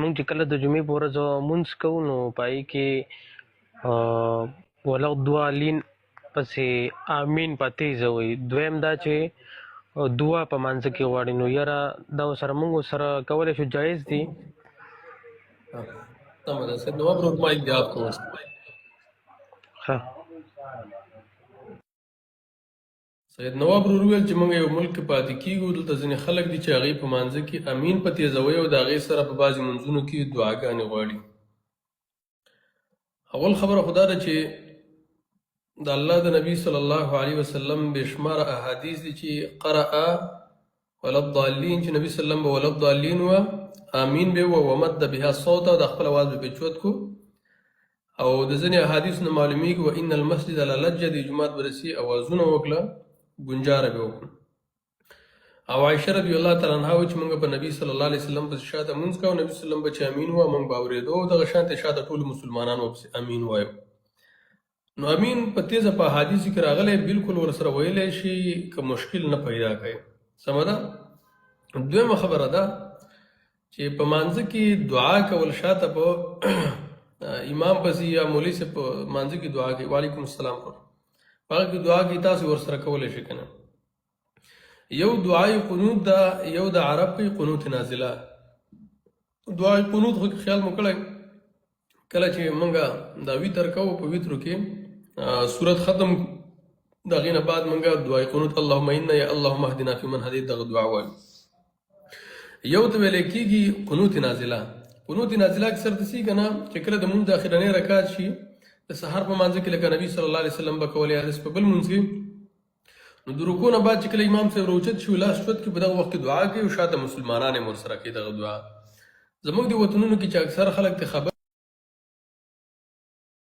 مونږ چې کله د جمعې په ورځ مونځ کوو نو په هغې کې ولا الضالین پسې امین په تیزه وایي. دویم دا چې دعا په مانځه کې غواړي، نو یاره دا سره مونږ سره کولی شو، جایز دي؟ سمه ده. سید نواب ورور مایک دې آف کړه. ښه. سید نواب ورور وویل چې موږ یو ملک کې پاتې کېږو، دلته ځینې خلک دي چې هغې په مانځه کې امین په تیزوي او د هغې سره په بعضې منځونو کې دعاګانې غواړي. اول خبره خو دا ده چې د الله د نبي صلی الله علیه وسلم بېشماره احادیث دي چې قرأ ولا الضالین، چې نبي صلی الله علیه وسلم به ولا الضالین و امین به ومد بها صوت، او د خپل اواز به چوت کو. او د ځینې احادیثو نه معلومیږي وان المسجد للجه، د جومات به داسې اوازونه وکړه ګنجاره به وکړو. او عایشه رضی الله تعالی عنها وایي چې موږ په نبي صلی الله علیه وسلم پسې شاته مونځ کوو، نبي صلی الله علیه وسلم به چې امین ووایه موږ به اورېدو، او دغه شانتې شاته ټولو مسلمانانو پسې امین وایو. نو امین په تیزه په احادیثو کې راغلی، بالکل ورسره ویلی شي که مشکل نه پیدا کوي. سمه ده. دویمه خبره ده چې په مانځه کې دعا کول شاته په امام پسې یا مولوي صاحب په مانځه کې دعا کوي، وعلیکم السلام، په هغه کې دعا کوي، تاسو ورسره کولی شئ که نه. یو دعای قنوت ده، یو د عرب کې قنوت نازله. دعای قنوت خو خیال مو کړی کله چې موږ دا ویتر کوو، په ویترو کې سورت ختم د هغې نه بعد موږ دعای قنوت اللهم انا یا اللهم اهدنا فیمن هدیت دغه دعا وایو. یو ته ویلی کېږي قنوت نازله. قنوت نازله اکثر داسې که نه چې کله د مونځ د اخرنی رکعت شي، د سهار په مانځه کې لکه نبي صلی الله علیه وسلم به کولی، یا په بل مونځ کې نو د رکوع نه بعد چې کله امام صاحب راوچت شي لاس چوت کړي، په دغه وخت کې دعا کوي، او شاته مسلمانان یې ورسره کوي دغه دعا. زموږ د وطنونو کې چې اکثر خلک ته خبر